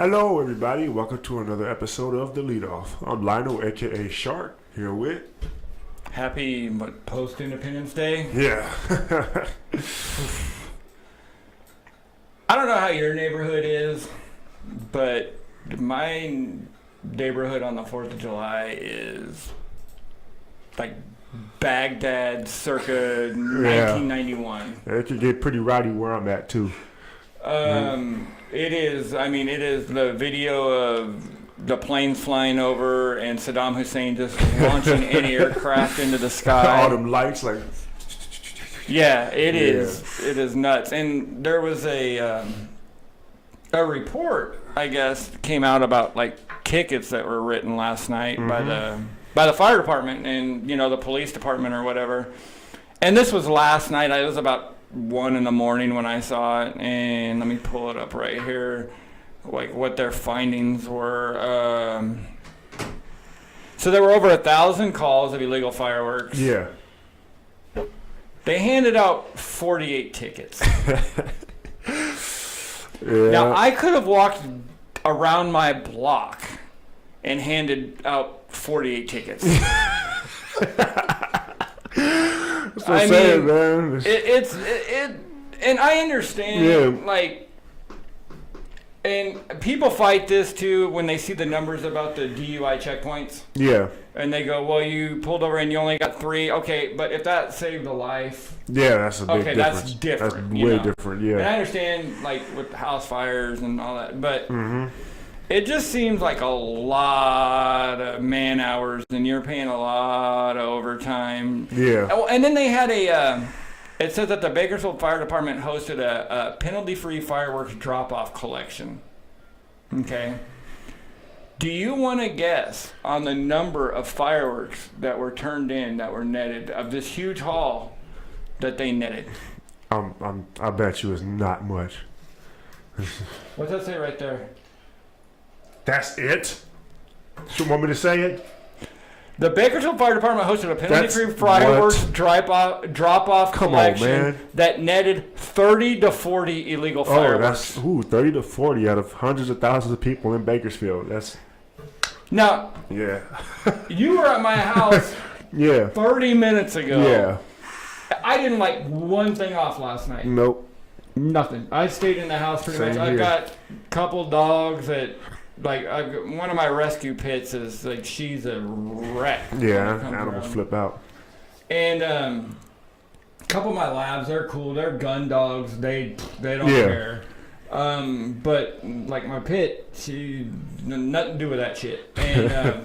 Hello, everybody. Welcome to another episode of The Lead Off. I'm Lionel, aka Shark, here with. Happy post-Independence Day. Yeah. I don't know how your neighborhood is, but my neighborhood on the 4th of July is like Baghdad circa 1991. It could get pretty rowdy where I'm at, too. It is the video of the planes flying over and Saddam Hussein just launching any aircraft into the sky. All them lights, like... Yeah, it is. It is nuts. And there was a report, I guess, came out about like tickets that were written last night by the fire department and the police department or whatever. And this was last night. It was about 1 a.m. when I saw it. And let me pull it up right here, like what their findings were. So there were over 1,000 calls of illegal fireworks. Yeah. They handed out 48 tickets. Yeah. Now, I could have walked around my block and handed out 48 tickets. That's what I'm saying, man. And I understand, and people fight this too when they see the numbers about the DUI checkpoints. Yeah. And they go, well, you pulled over and you only got 3. Okay, but if that saved a life. Yeah, that's a big difference. That's different. That's way different, yeah. And I understand, like, with house fires and all that, but it just seems like a lot of man hours and you're paying a lot of overtime. Yeah. Oh, and then they had it says that the Bakersfield Fire Department hosted a penalty-free fireworks drop-off collection. Okay. Do you want to guess on the number of fireworks that were turned in, that were netted, of this huge haul that they netted? I bet you it's not much. What's that say right there? That's it? You want me to say it? The Bakersfield Fire Department hosted a penalty-free fireworks drop-off collection that netted 30 to 40 illegal fireworks. Oh, that's 30 to 40 out of hundreds of thousands of people in Bakersfield. That's now. Yeah. You were at my house. 30 minutes ago. Yeah. I didn't like one thing off last night. Nope. Nothing. I stayed in the house pretty much. I've got a couple dogs that. Like, one of my rescue pits is, like, she's a wreck. Yeah, animals flip out. And a couple of my labs, they're cool. They're gun dogs. They don't care. But, like, my pit, she nothing to do with that shit. And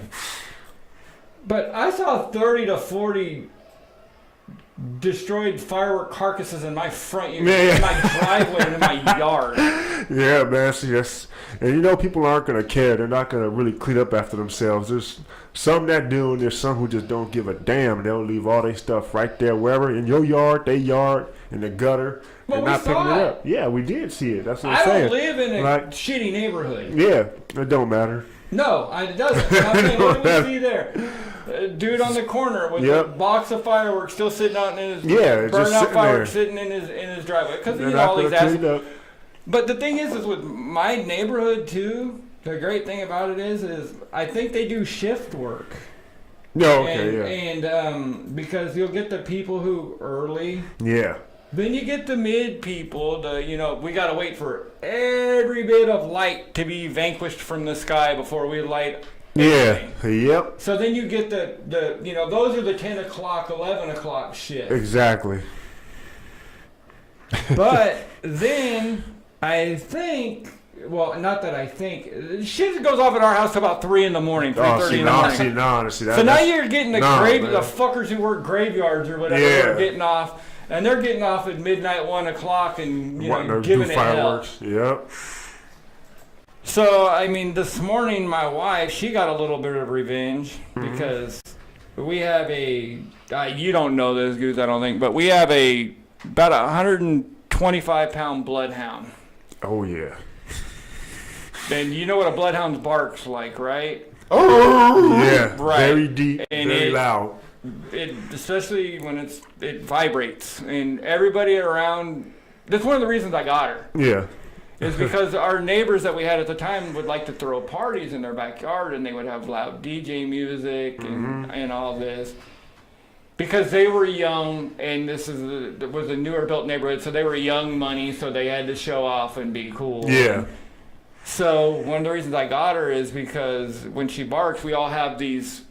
but I saw 30 to 40 destroyed firework carcasses in my front yard, in my driveway, and in my yard. Yeah, man. See, and people aren't going to care. They're not going to really clean up after themselves. There's some that do, and there's some who just don't give a damn. They'll leave all their stuff right there, wherever, in your yard, their yard, in the gutter. But not picking it up. Yeah, we did see it. That's what I'm saying. I don't live in a shitty neighborhood. Yeah, it don't matter. No, it doesn't. I mean, what do we see there? Dude on the corner with a box of fireworks still sitting out in his burnt out fireworks sitting in his driveway because all these assholes. But the thing is with my neighborhood too. The great thing about it is I think they do shift work. No, okay, and because you'll get the people who early. Yeah. Then you get the mid people. We gotta wait for every bit of light to be vanquished from the sky before we light. Yeah. Yep. So then you get the those are the 10 o'clock, 11 o'clock shit. Exactly. But then I think, well, not that I think, shit goes off at our house till about 3 in the morning, 3:30 in the morning. So now you're getting the fuckers who work graveyards or whatever are getting off, and they're getting off at midnight, 1 o'clock, and giving it fireworks. Hell. Yep. So, I mean, this morning, my wife, she got a little bit of revenge because we have you don't know this, Goose, I don't think, but we have about 125-pound bloodhound. Oh, yeah. And you know what a bloodhound's bark's like, right? Oh! Yeah, right. Very deep, and very loud. Especially when it vibrates. And everybody around, that's one of the reasons I got her. Yeah. is because our neighbors that we had at the time would like to throw parties in their backyard, and they would have loud DJ music and all this. Because they were young, and this was a newer built neighborhood, so they were young money, so they had to show off and be cool. Yeah. So one of the reasons I got her is because when she barks, we all have these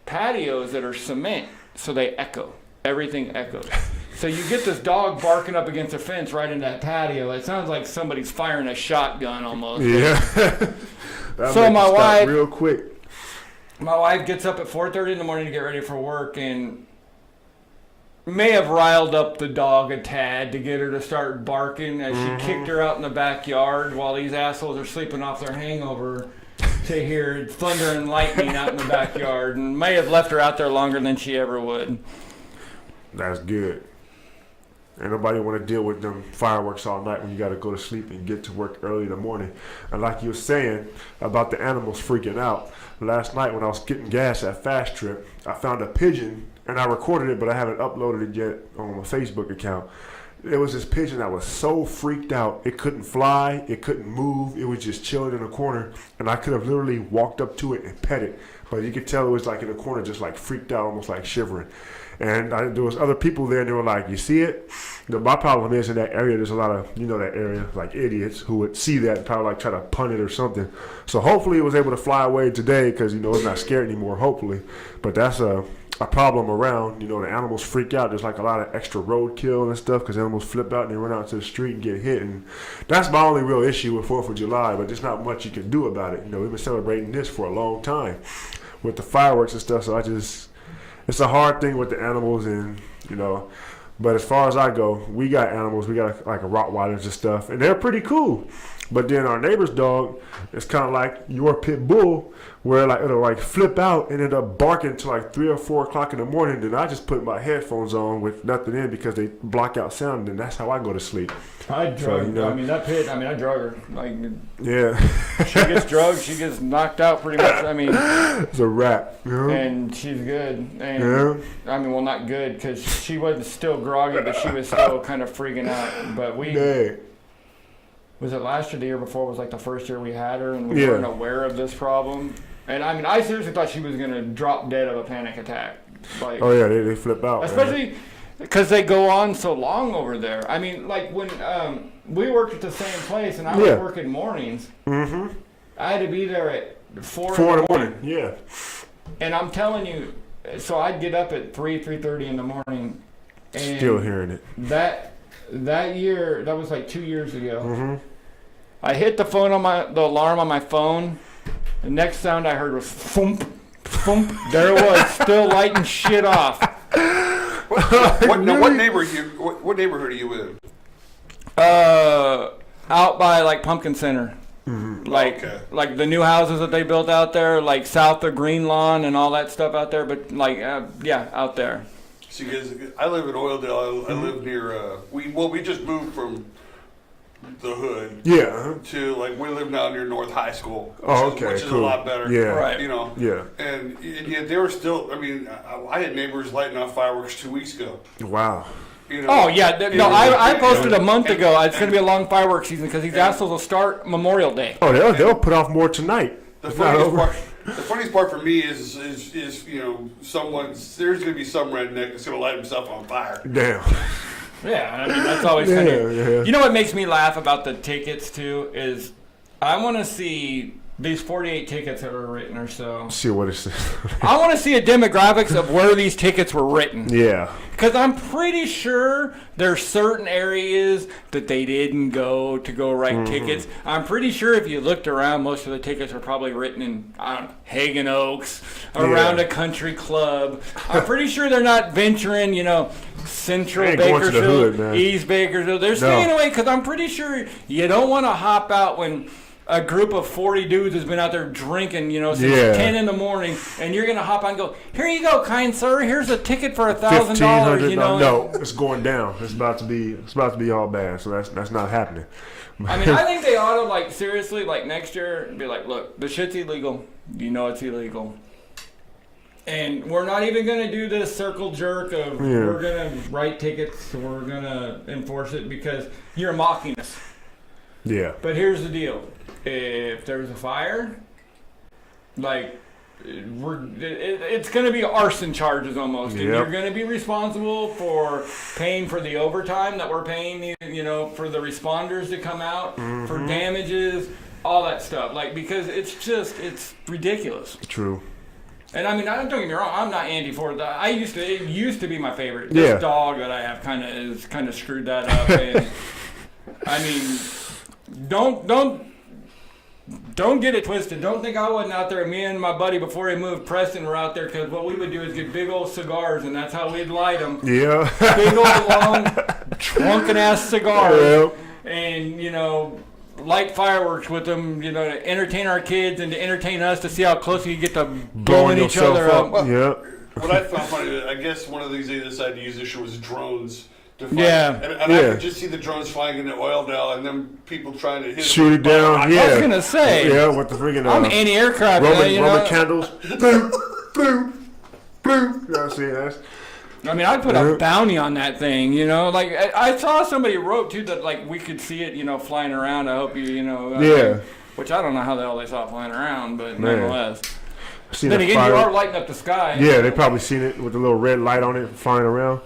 patios that are cement, so they echo. Everything echoes. So you get this dog barking up against a fence right in that patio. It sounds like somebody's firing a shotgun almost. Yeah. So my wife, real quick. My wife gets up at 4:30 in the morning to get ready for work, and may have riled up the dog a tad to get her to start barking as she kicked her out in the backyard while these assholes are sleeping off their hangover to hear thunder and lightning out in the backyard, and may have left her out there longer than she ever would. That's good. Ain't nobody want to deal with them fireworks all night when you got to go to sleep and get to work early in the morning. And like you were saying about the animals freaking out, last night when I was getting gas at Fast Trip, I found a pigeon, and I recorded it, but I haven't uploaded it yet on my Facebook account. It was this pigeon that was so freaked out. It couldn't fly. It couldn't move. It was just chilling in a corner. And I could have literally walked up to it and pet it. But you could tell it was like in a corner, just like freaked out, almost like shivering. And there was other people there, and they were like, you see it? My problem is in that area, there's a lot of, that area, like idiots who would see that and probably like try to punt it or something. So hopefully it was able to fly away today because, it's not scared anymore, hopefully. But that's a problem around. The animals freak out. There's like a lot of extra roadkill and stuff because animals flip out and they run out to the street and get hit. And that's my only real issue with 4th of July, but there's not much you can do about it. We've been celebrating this for a long time with the fireworks and stuff, so it's a hard thing with the animals and, but as far as I go, we got animals. We got like a Rottweilers and stuff, and they're pretty cool. But then our neighbor's dog is kind of like your pit bull, where like it'll like flip out and end up barking till like 3 or 4 o'clock in the morning. Then I just put my headphones on with nothing in because they block out sound, and that's how I go to sleep. I drug. I drug her. Like, yeah. She gets drugged. She gets knocked out pretty much. It's a wrap. And she's good. And well, not good because she wasn't still groggy, but she was still kind of freaking out. But was it last year, the year before, was like the first year we had her, and we weren't aware of this problem. And I seriously thought she was going to drop dead of a panic attack. Like, oh yeah, they flip out. Especially because they go on so long over there. I mean, like when we worked at the same place, and I was working mornings. I had to be there at 4 in the morning. Yeah. And I'm telling you, so I'd get up at 3:30 in the morning. And still hearing it. That year, that was like 2 years ago. I hit the alarm on my phone. The next sound I heard was thump, thump. There it was, still lighting shit off. What neighborhood are you in? Out by like Pumpkin Center. Like the new houses that they built out there, like south of Green Lawn and all that stuff out there. But out there. See, because I live in Oildale. I live near. We just moved from the hood. Yeah. To we live now near North High School. Which is cool. a lot better. Yeah. Right. Yeah. And yet they were still. I had neighbors lighting off fireworks 2 weeks ago. Wow. Oh yeah. I posted a month ago. It's going to be a long fireworks season because these assholes will start Memorial Day. Oh, they'll put off more tonight. The funniest part for me is there's going to be some redneck that's going to light himself on fire. Damn. Yeah, that's always kind of. Yeah. You know what makes me laugh about the tickets too is I want to see these 48 tickets that were written or so. See what it says. I want to see a demographics of where these tickets were written. Yeah. Because I'm pretty sure there's certain areas that they didn't go write tickets. I'm pretty sure if you looked around, most of the tickets were probably written in, Hagen Oaks, around a country club. I'm pretty sure they're not venturing, Central Bakersfield, East Bakersfield. They're staying away because I'm pretty sure you don't want to hop out when a group of 40 dudes has been out there drinking, since 10 in the morning, and you're going to hop on and go, here you go, kind sir, here's a ticket for $1,000, No, it's going down. It's about to be all bad, so that's not happening. I think they ought to, seriously, next year, be like, look, the shit's illegal. It's illegal. And we're not even going to do this circle jerk of we're going to write tickets, we're going to enforce it because you're mocking us. Yeah. But here's the deal: if there's a fire, like it's going to be arson charges almost, and you're going to be responsible for paying for the overtime that we're paying, for the responders to come out, for damages, all that stuff. Like, because it's ridiculous. True. And I mean, don't get me wrong, I'm not Andy Ford. It used to be my favorite. This dog that I have kind of screwed that up. And I mean, don't get it twisted. Don't think I wasn't out there. Me and my buddy, before he moved, Preston, were out there because what we would do is get big old cigars, and that's how we'd light them. Yeah. Big old long, trunking ass cigars. Yep. And, light fireworks with them, to entertain our kids and to entertain us to see how close we get to blowing each other up. Yeah. What I found funny, I guess one of the things they decided to use this year was drones. Yeah. And I could just see the drones flying into oil now, and then people trying to shoot it down. I was going to say. Yeah, with the freaking I'm anti-aircraft. Roman candles. Boom, boom, boom. You know what I'm saying? I mean, I'd put a bounty on that thing, Like, I saw somebody wrote, too, that, like, we could see it, flying around. I hope you, which I don't know how the hell they saw it flying around, but nonetheless. Then again, you are lighting up the sky. Yeah, they probably seen it with the little red light on it flying around.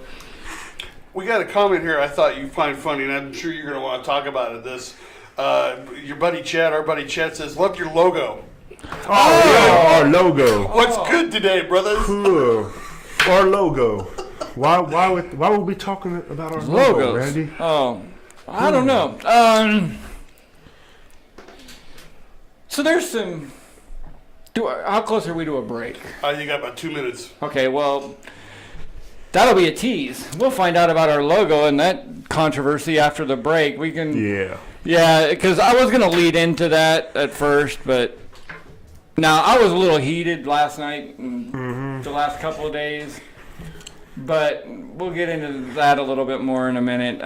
We got a comment here I thought you'd find funny, and I'm sure you're going to want to talk about it. Our buddy Chad says, love your logo. Oh, yeah, our logo. What's good today, brothers? Cool. Our logo. Why would we be talking about our logo, Randy? Oh, I don't know. So there's some. How close are we to a break? You got about 2 minutes. Okay, well, that'll be a tease. We'll find out about our logo and that controversy after the break. We can. Yeah, because I was gonna lead into that at first, but now I was a little heated last night and the last couple of days. But we'll get into that a little bit more in a minute.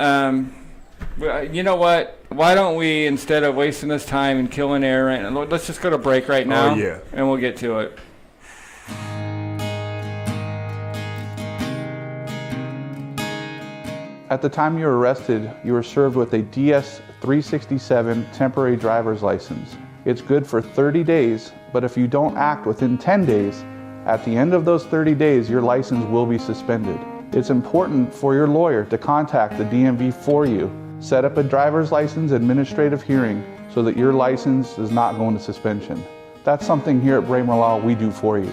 You know what? Why don't we, instead of wasting this time and killing air, let's just go to break right now. And we'll get to it. At the time you were arrested, you were served with a DS-367 temporary driver's license. It's good for 30 days, but if you don't act within 10 days, at the end of those 30 days, your license will be suspended. It's important for your lawyer to contact the DMV for you. Set up a driver's license administrative hearing so that your license is not going to suspension. That's something here at Bramer Law we do for you.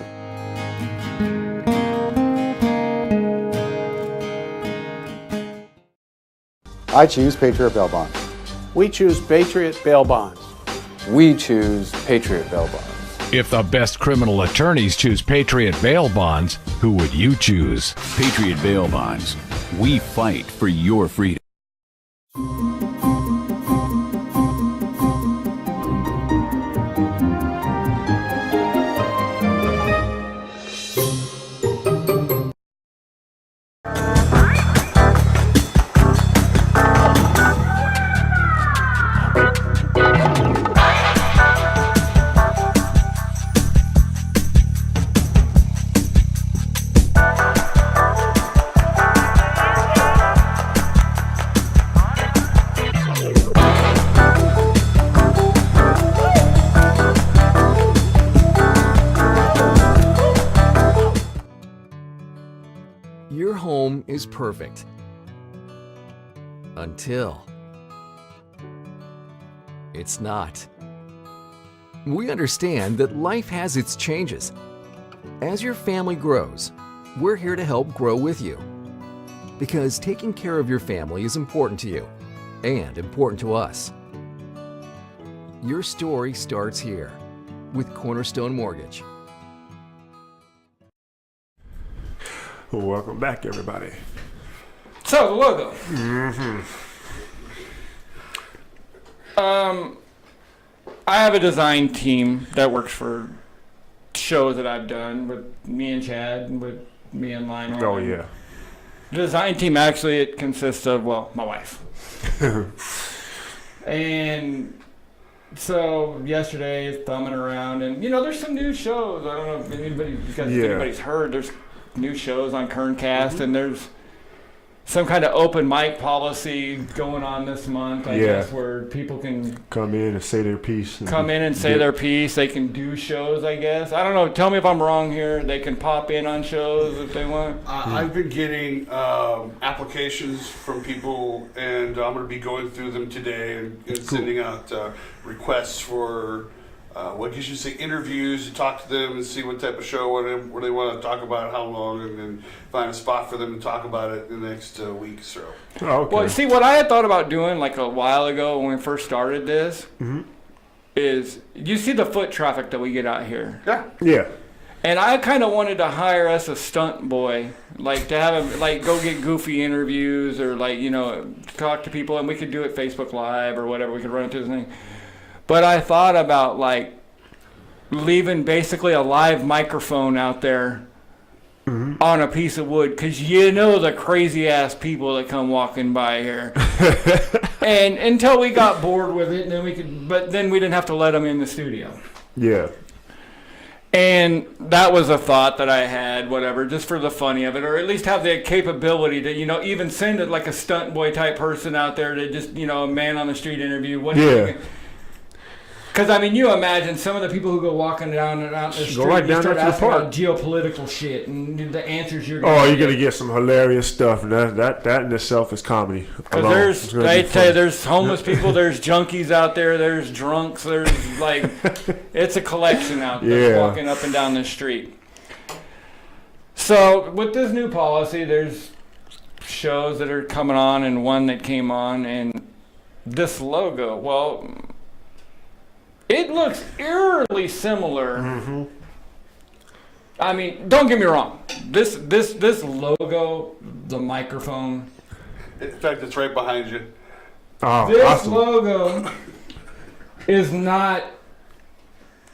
I choose Patriot Bail Bonds. We choose Patriot Bail Bonds. We choose Patriot Bail Bonds. If the best criminal attorneys choose Patriot Bail Bonds, who would you choose? Patriot Bail Bonds. We fight for your freedom. Your home is perfect. Until it's not. We understand that life has its changes. As your family grows, we're here to help grow with you. Because taking care of your family is important to you and important to us. Your story starts here with Cornerstone Mortgage. Welcome back, everybody. So, the logo. I have a design team that works for shows that I've done with me and Chad and with me and Lionel. Oh, yeah. The design team, actually, it consists of, well, my wife. And so yesterday, thumbing around, and, there's some new shows. I don't know if anybody's heard. There's new shows on Kerncast, and there's some kind of open mic policy going on this month, I guess, where people can come in and say their piece. Come in and say their piece. They can do shows, I guess. I don't know. Tell me if I'm wrong here. They can pop in on shows if they want. I've been getting applications from people, and I'm going to be going through them today and sending out requests for, what you should say, interviews to talk to them and see what type of show, what they want to talk about, how long, and then find a spot for them to talk about it in the next week or so. Oh, okay. Well, see, what I had thought about doing like a while ago when we first started this is, you see the foot traffic that we get out here. Yeah. And I kind of wanted to hire us a stunt boy, like to have him like go get goofy interviews or like, you know, talk to people, and we could do it Facebook Live or whatever. We could run it through this thing. But I thought about like leaving basically a live microphone out there on a piece of wood, because you know the crazy ass people that come walking by here. And until we got bored with it, and then we didn't have to let them in the studio. Yeah. And that was a thought that I had, whatever, just for the funny of it, or at least have the capability to, you know, even send it like a stunt boy type person out there to just, you know, a man on the street interview. What do you think? Because, I mean, you imagine some of the people who go walking down and out the street, right down you start to the asking park. about geopolitical shit and the answers you're going to get. You're going to get some hilarious stuff, and that in itself is comedy. Because there's homeless people, there's junkies out there, there's drunks, there's like, it's a collection out there walking up and down the street. So, with this new policy, there's shows that are coming on and one that came on, and this logo, well, it looks eerily similar. I mean, don't get me wrong. This logo, the microphone. In fact, it's right behind you. Oh, this awesome. logo is not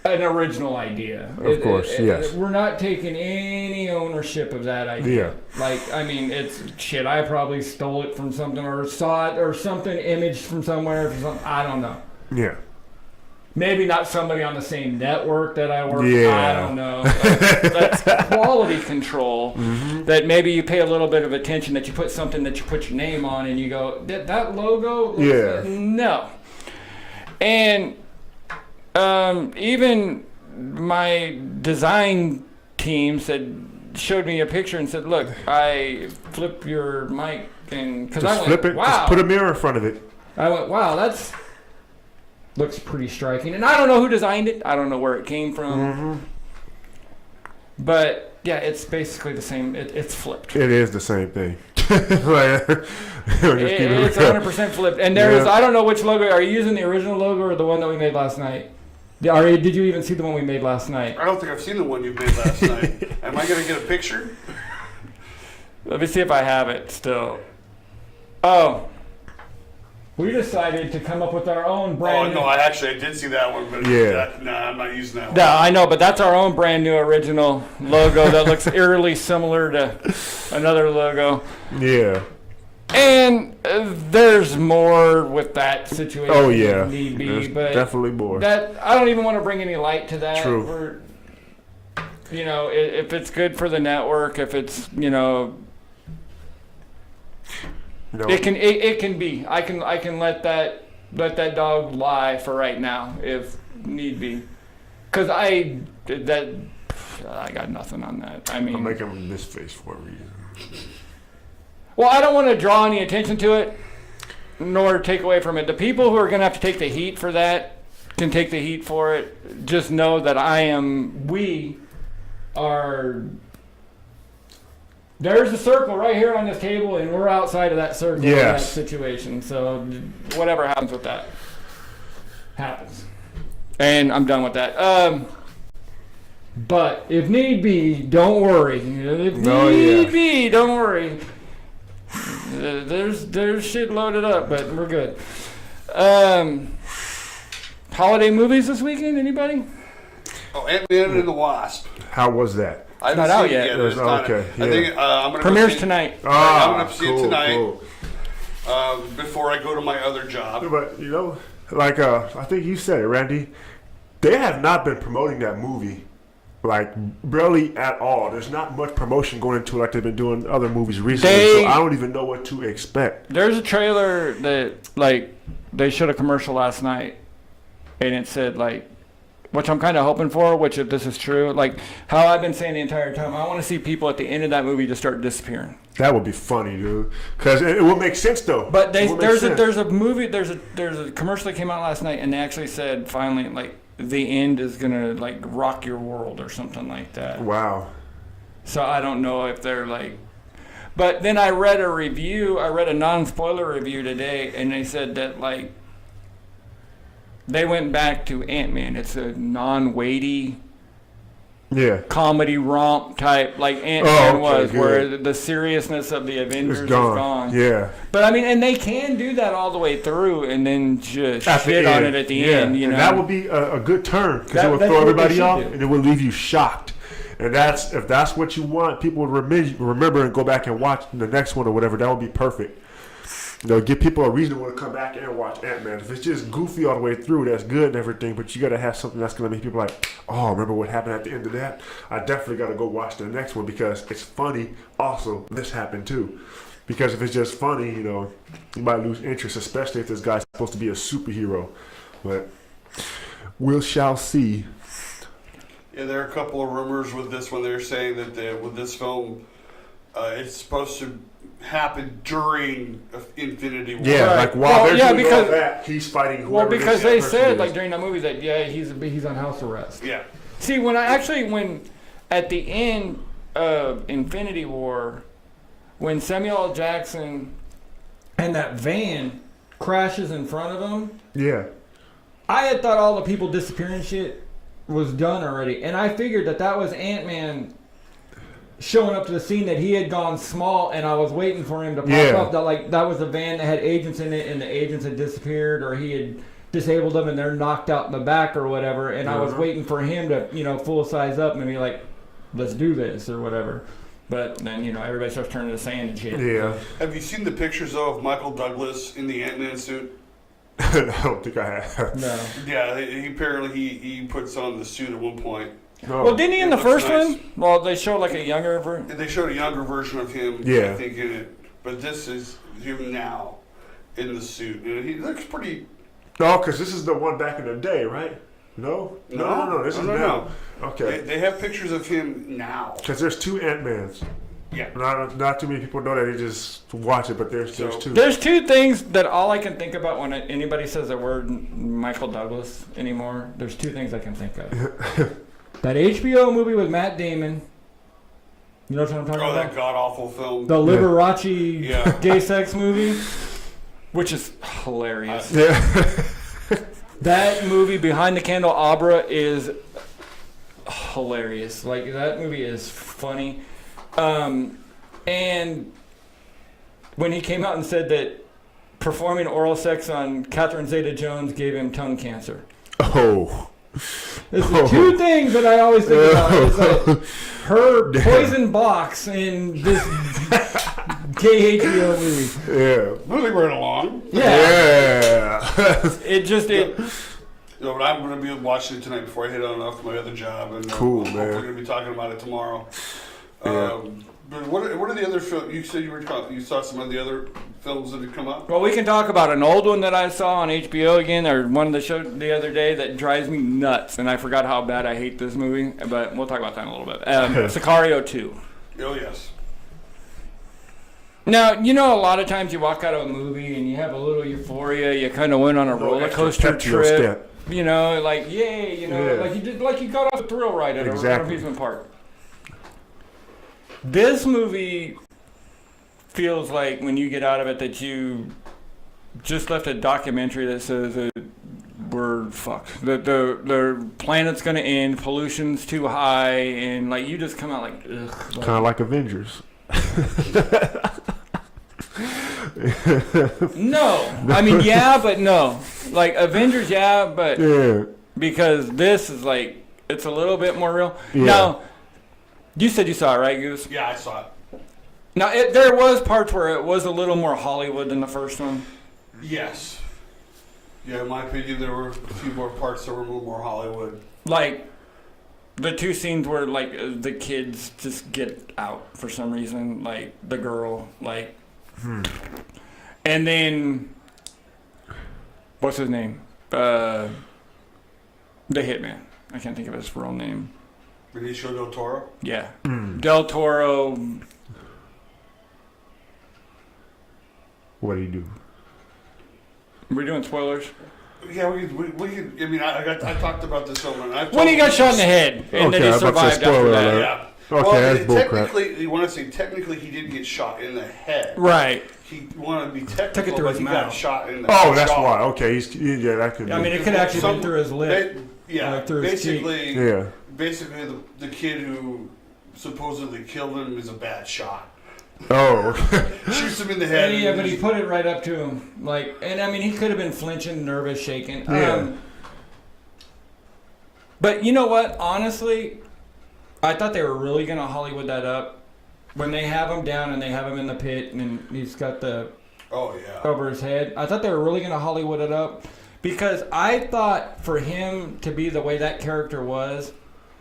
an original idea. Of course, yes. We're not taking any ownership of that idea. Yeah. Like, I mean, it's shit. I probably stole it from something or saw it or something imaged from somewhere. I don't know. Yeah. Maybe not somebody on the same network that I work with. Yeah. I don't know. That's quality control. That maybe you pay a little bit of attention, that you put something that you put your name on and you go, that logo? No. And even my design team showed me a picture and said, look, I flip your mic. And because I went, flip it. wow. Just put a mirror in front of it. I went, wow, that's... looks pretty striking. And I don't know who designed it. I don't know where it came from. But, yeah, it's basically the same. It's flipped. It is the same thing. It's 100% flipped. And there is, I don't know which logo. Are you using the original logo or the one that we made last night? Did you even see the one we made last night? I don't think I've seen the one you made last night. Am I going to get a picture? Let me see if I have it still. Oh. We decided to come up with our own brand. Oh, no, I did see that one, but I'm not using that one. No, I know, but that's our own brand new original logo that looks eerily similar to another logo. Yeah. And there's more with that situation. Oh, yeah. If need be, there's but definitely more. That I don't even want to bring any light to that. True. You know, if it's good for the network, if it's, you know... No. It can be. I can let that dog lie for right now if need be, because I got nothing on that. I mean, I'm making this face for a reason. Well, I don't want to draw any attention to it, nor take away from it. The people who are going to have to take the heat for that can take the heat for it. Just know that we are. There's a circle right here on this table, and we're outside of that circle in that situation. So whatever happens with that, happens. And I'm done with that. But if need be, don't worry. If need be, don't worry. There's shit loaded up, but we're good. Holiday movies this weekend, anybody? Oh, Ant-Man and the Wasp. How was that? It's not out yet. It's not. Okay. I think I'm going to premieres tonight. I'm going to see it tonight before I go to my other job. But you know, like I think you said it, Randy. They have not been promoting that movie Like, barely at all. There's not much promotion going into it like they've been doing other movies recently, so I don't even know what to expect. There's a trailer that, like, they showed a commercial last night, and it said, like, which I'm kind of hoping for, which if this is true, like, how I've been saying the entire time, I want to see people at the end of that movie just start disappearing. That would be funny, dude. Because it will make sense, though. But there's a commercial that came out last night, and they actually said, finally, like, the end is gonna like rock your world or something like that. Wow. So I don't know if they're like, but then I read a non-spoiler review today, and they said that like they went back to Ant-Man. It's a non-weighty comedy romp type like Ant-Man was, good. Where the seriousness of the Avengers is gone. Yeah. But I mean, and they can do that all the way through and then just shit on it at the end, you know. And that would be a good turn because it would throw everybody off and it would leave you shocked. And if that's what you want, people would remember and go back and watch the next one or whatever. That would be perfect. You know, give people a reason to want to come back and watch Ant-Man. If it's just goofy all the way through, that's good and everything, but you got to have something that's going to make people like, oh, remember what happened at the end of that? I definitely got to go watch the next one because it's funny. Also, this happened too. Because if it's just funny, you know, you might lose interest, especially if this guy's supposed to be a superhero. But we shall see. Yeah, there are a couple of rumors with this one. They're saying that with this film, it's supposed to happen during Infinity War. Yeah, like while they're doing all that, he's fighting whoever. Well, because they said like during that movie that he's on house arrest. Yeah. See, when at the end of Infinity War, when Samuel L. Jackson and that van crashes in front of him. Yeah. I had thought all the people disappearing shit was done already, and I figured that was Ant-Man showing up to the scene, that he had gone small, and I was waiting for him to pop up. That was a van that had agents in it, and the agents had disappeared, or he had disabled them, and they're knocked out in the back or whatever. And I was waiting for him to, full size up and be like, "Let's do this" or whatever. But then everybody starts turning to sand and shit. Yeah. Have you seen the pictures of Michael Douglas in the Ant-Man suit? I don't think I have. No. Yeah, he apparently he puts on the suit at one point. Oh. Well, didn't he in the first one? Well, they showed like a younger version. They showed a younger version of him, I think, in it. But this is him now in the suit. And he looks pretty... No, because this is the one back in the day, right? No. This is now. Okay. They have pictures of him now. Because there's two Ant-Mans. Yeah. Not too many people know that. They just watch it, but there's two. There's two things that all I can think about when anybody says the word Michael Douglas anymore. There's two things I can think of. That HBO movie with Matt Damon. You know what I'm talking about? Oh, that god-awful film. The Liberace gay sex movie. Which is hilarious. That movie, Behind the Candelabra, is hilarious. Like, that movie is funny. And when he came out and said that performing oral sex on Catherine Zeta-Jones gave him tongue cancer. Oh. There's the two things that I always think about. Is like her poison box in this gay HBO movie. Yeah. Moving right along. Yeah. No, but I'm going to be watching it tonight before I head on off to my other job. And cool, man. We're going to be talking about it tomorrow. Yeah. But what are the other films? You said you saw some of the other films that had come up? Well, we can talk about an old one that I saw on HBO again, or one that showed the other day that drives me nuts, and I forgot how bad I hate this movie, but we'll talk about that in a little bit. Sicario 2. Oh, yes. Now, a lot of times you walk out of a movie and you have a little euphoria. You kind of went on a roller coaster trip. Like, yay, like you got off a thrill ride at an amusement park. This movie feels like when you get out of it that you just left a documentary that says that we're fucked. That the planet's going to end, pollution's too high, and like you just come out like, ugh. Kind of like Avengers. No. I mean, yeah, but no. Like Avengers, yeah, but because this is like, it's a little bit more real. Yeah. Now, you said you saw it, right, Goose? Yeah, I saw it. Now, there was parts where it was a little more Hollywood than the first one. Yes. Yeah, in my opinion, there were a few more parts that were a little more Hollywood. Like, the two scenes where like the kids just get out for some reason, like the girl, like, and then what's his name? The hitman. I can't think of his real name. Benicio del Toro? Yeah. Del Toro. What do you do? We're doing spoilers. Yeah, we could. I mean, I talked about this over. When he got shot in the head, and then he survived after that. Yeah. Okay, well, that's bullcrap. technically, you want to say technically he didn't get shot in the head. Right. He wanted to be technical, Took it through but his he mouth. got shot in the Oh, that's jaw. why. Okay, yeah, that could. I be. mean, it could actually been through his lip. Through his cheek. Basically, the kid who supposedly killed him is a bad shot. Oh. Shoots him in the head. Yeah, but he put it right up to him. Like, and I mean, he could have been flinching, nervous, shaking. Yeah. But you know what? Honestly, I thought they were really going to Hollywood that up. When they have him down and they have him in the pit and he's got the over his head, I thought they were really going to Hollywood it up. Because I thought for him to be the way that character was,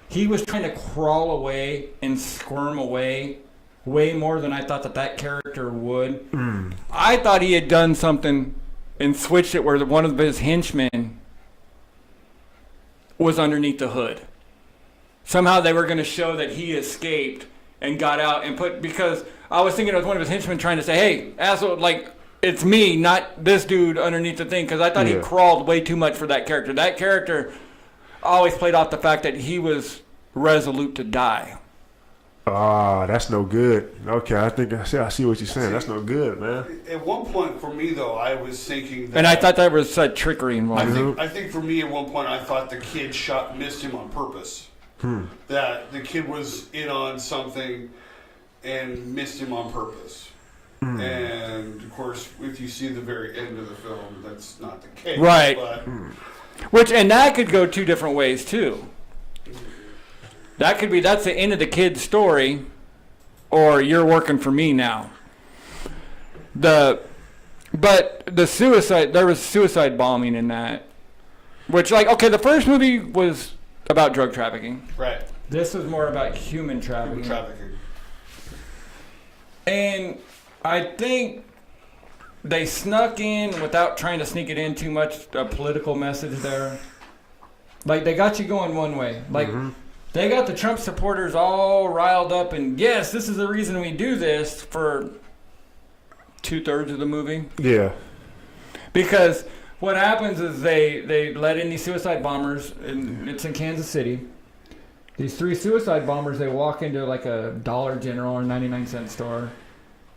he was trying to crawl away and squirm away way more than I thought that character would. I thought he had done something and switched it where one of his henchmen was underneath the hood. Somehow they were going to show that he escaped and got out and because I was thinking it was one of his henchmen trying to say, hey, asshole, like, it's me, not this dude underneath the thing, because I thought he crawled way too much for that character. That character always played off the fact that he was resolute to die. Ah, that's no good. Okay, I see what you're saying. That's no good, man. At one point, for me though, I was thinking that, and I thought there was trickery involved. I think for me, at one point, I thought the kid missed him on purpose. That the kid was in on something and missed him on purpose. And of course, if you see the very end of the film, that's not the case. Right. But, and that could go two different ways too. That could be that's the end of the kid's story, or you're working for me now. But the suicide, there was suicide bombing in that, which the first movie was about drug trafficking. Right. This was more about human trafficking. Trafficking. And I think they snuck in without trying to sneak it in too much a political message there. Like they got you going one way. Like they got the Trump supporters all riled up and yes, this is the reason we do this for 2/3 of the movie. Yeah. Because what happens is they let in these suicide bombers and it's in Kansas City. These 3 suicide bombers, they walk into like a Dollar General or 99-cent store.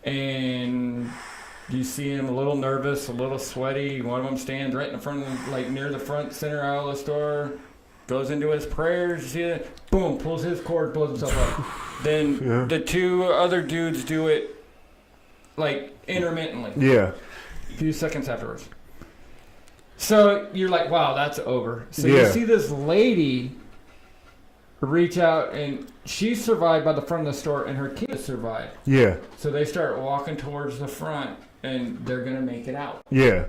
And you see him a little nervous, a little sweaty. One of them stands right in the front, near the front center aisle of the store. Goes into his prayers. You see it? Boom, pulls his cord, blows himself up. Then the 2 other dudes do it intermittently. Yeah. A few seconds afterwards. So you're like, wow, that's over. So you see this lady reach out and she survived by the front of the store and her kids survived. Yeah. So they start walking towards the front and they're going to make it out. Yeah.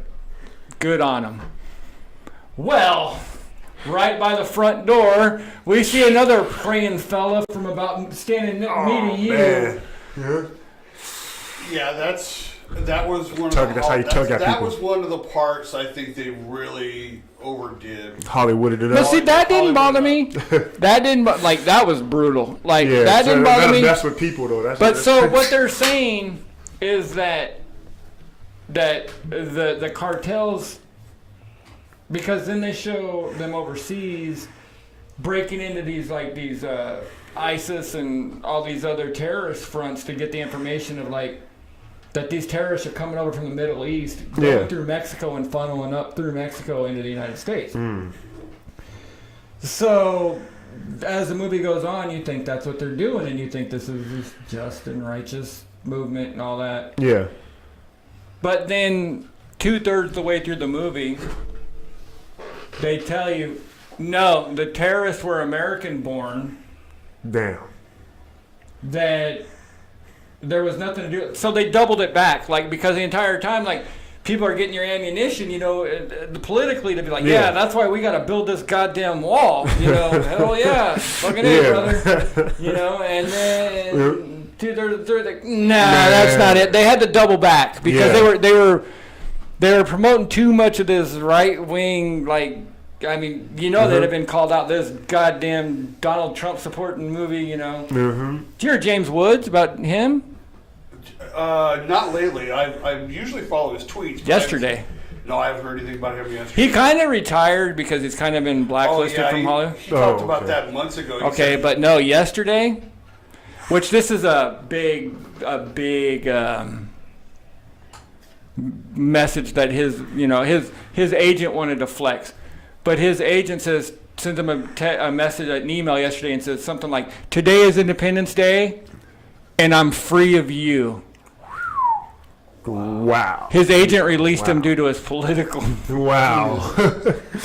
Good on them. Well, right by the front door, we see another praying fella from about standing me to you. Man. Yeah, that was one of that was one of the parts I think they really overdid. Hollywooded it up. But see, that didn't bother me. That didn't that was brutal. That didn't bother me. That's what people do. So what they're saying is that the cartels, because then they show them overseas breaking into these ISIS and all these other terrorist fronts to get the information of that these terrorists are coming over from the Middle East, going through Mexico and funneling up through Mexico into the United States. So as the movie goes on, you think that's what they're doing, and you think this is this just and righteous movement and all that. Yeah. But then 2/3 the way through the movie, they tell you, no, the terrorists were American-born. Damn. That there was nothing to do. So they doubled it back, because the entire time, people are getting your ammunition, politically to be like, yeah, that's why we got to build this goddamn wall. Hell yeah, fucking A, brother. And then they're like, nah, that's not it. They had to double back because they were promoting too much of this right wing, like. I mean, they'd have been called out this goddamn Donald Trump supporting movie, Did you hear James Woods about him? Not lately. I usually follow his tweets. Yesterday. No, I haven't heard anything about him yesterday. He kind of retired because he's kind of been blacklisted from Hollywood. He talked about that months ago. Okay, but no, yesterday, which this is a big message that his agent wanted to flex. But his agent sent him a message, an email yesterday, and says something like, "Today is Independence Day, and I'm free of you." Wow. His agent released him due to his political. Wow.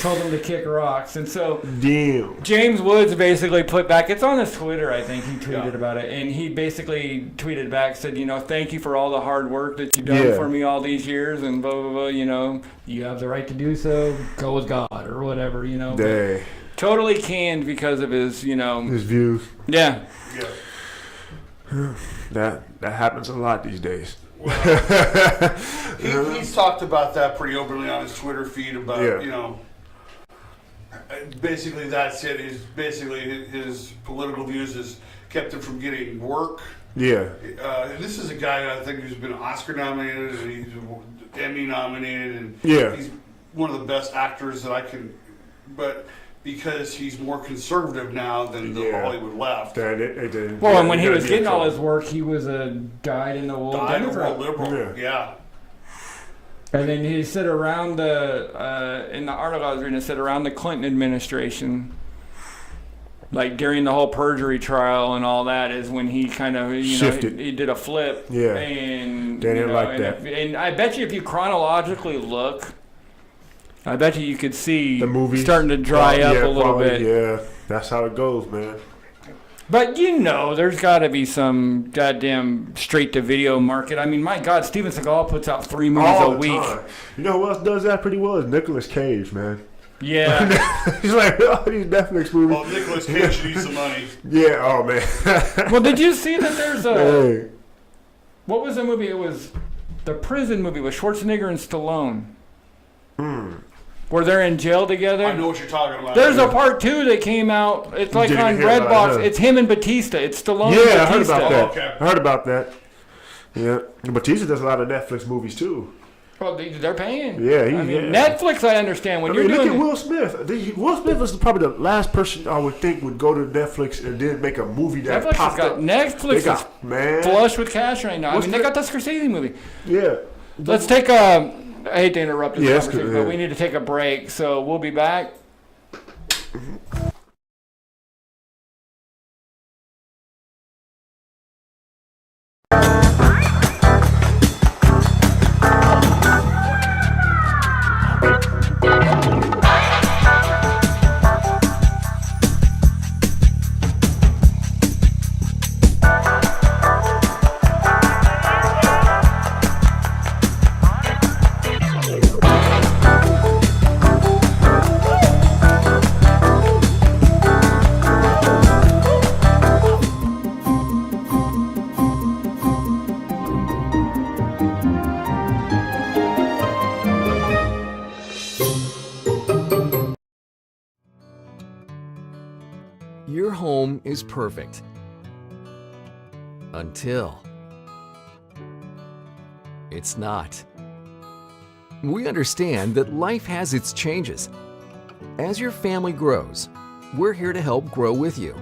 Told him to kick rocks, and so damn. James Woods basically put back. It's on his Twitter, I think he tweeted about it, and he basically tweeted back, said, "Thank you for all the hard work that you've done for me all these years, and blah blah blah. You have the right to do so. Go with God or whatever. Dang. Totally canned because of his his views. Yeah. That happens a lot these days. Well, he's talked about that pretty openly on his Twitter feed about, basically that's it. Basically his political views has kept him from getting work. Yeah. This is a guy I think who's been Oscar nominated and he's Emmy nominated and he's one of the best actors that I can, but because he's more conservative now than the Hollywood left. Well, and when he was getting all his work, he was a dyed-in-the-wool Democrat. Liberal, yeah. And then he said around in the article I was reading, it said around the Clinton administration, like during the whole perjury trial and all that, is when he kind of, shifted. He did a flip. Yeah. And they didn't like that. And I bet you if you chronologically look, I bet you could see the movie starting to dry up a little bit. Yeah, that's how it goes, man. But there's got to be some goddamn straight-to-video market. I mean, my God, Steven Seagal puts out 3 movies a week. Time. You know who else does that pretty well is Nicolas Cage, man. Yeah. He's like, these Netflix movies. Well, Nicolas Cage needs the money. Yeah, oh, man. Well, did you see that there's a... Hey. What was the movie? It was the prison movie with Schwarzenegger and Stallone. Where they're in jail together. I know what you're talking about. There's a part 2 that came out. It's like on Redbox. It's him and Batista. It's Stallone and Batista. Yeah, I heard about that. Okay. I heard about that. Yeah. Batista does a lot of Netflix movies, too. Well, they're paying. Yeah. Netflix, I understand. When you're look doing at Will Smith. Will Smith was probably the last person I would think would go to Netflix and then make a movie that popped up. Netflix is flush with cash right now. They got the Scorsese movie. Yeah. Let's take I hate to interrupt this conversation, but we need to take a break, so we'll be back. Your home is perfect. Until it's not. We understand that life has its changes. As your family grows, we're here to help grow with you.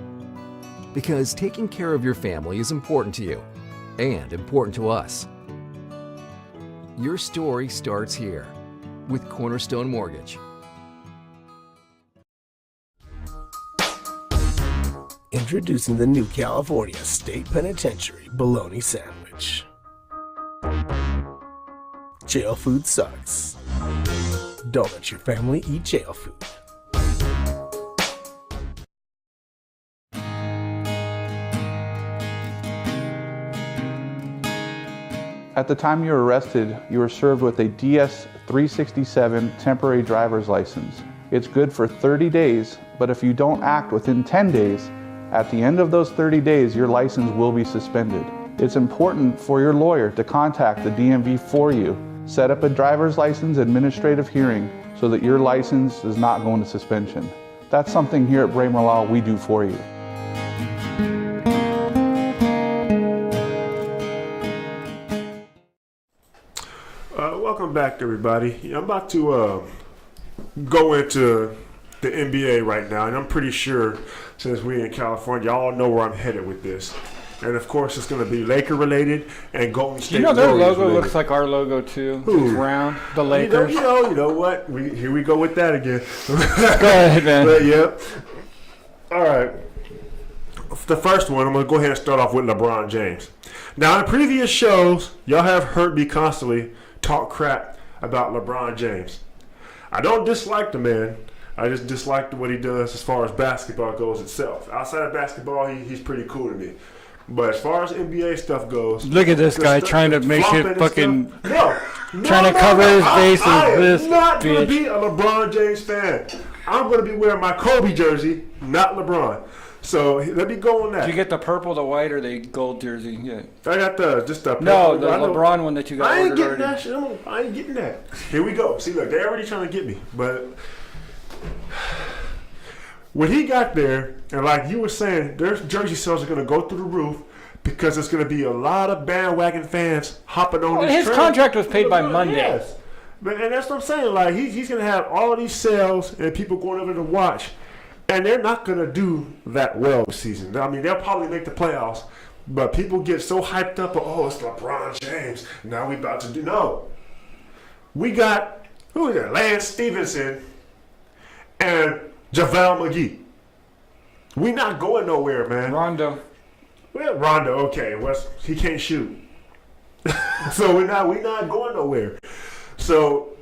Because taking care of your family is important to you and important to us. Your story starts here with Cornerstone Mortgage. Introducing the new California State Penitentiary Bologna Sandwich. Jail food sucks. Don't let your family eat jail food. At the time you were arrested, you were served with a DS-367 temporary driver's license. It's good for 30 days, but if you don't act within 10 days, at the end of those 30 days, your license will be suspended. It's important for your lawyer to contact the DMV for you. Set up a driver's license administrative hearing so that your license does not go into suspension. That's something here at Bramer Law we do for you. Welcome back, everybody. I'm about to go into the NBA right now, and I'm pretty sure since we're in California, y'all know where I'm headed with this. And of course, it's going to be Laker related and Golden State. You know, their Warriors logo related. looks like our logo too. Who? It's round. The Lakers. You know what? Here we go with that again. Go ahead, man. But yeah. All right. The first one, I'm going to go ahead and start off with LeBron James. Now, in previous shows, y'all have heard me constantly talk crap about LeBron James. I don't dislike the man. I just dislike what he does as far as basketball goes itself. Outside of basketball, he's pretty cool to me. But as far as NBA stuff goes, look at this guy trying to make it fucking. Trying to cover his face I with this. am not going to bitch. be a LeBron James fan. I'm going to be wearing my Kobe jersey, not LeBron. So let me go on that. Did you get the purple, the white, or the gold jersey? Yeah. I got just the No, the I know. LeBron one that you got. I ain't ordered getting already. that shit. I ain't getting that. Here we go. See, look, they're already trying to get me. But when he got there, and like you were saying, their jersey sales are going to go through the roof because there's going to be a lot of bandwagon fans hopping on this His train. contract was paid by Monday. Yes. And that's what I'm saying. Like he's going to have all of these sales and people going over to watch. And they're not going to do that well this season. I mean, they'll probably make the playoffs. But people get so hyped up, oh, it's LeBron James. Now we about to do. No. We got, who is that? Lance Stevenson and JaVale McGee. We not going nowhere, man. Rondo. Well, Rondo, okay. He can't shoot. So we're not going nowhere. So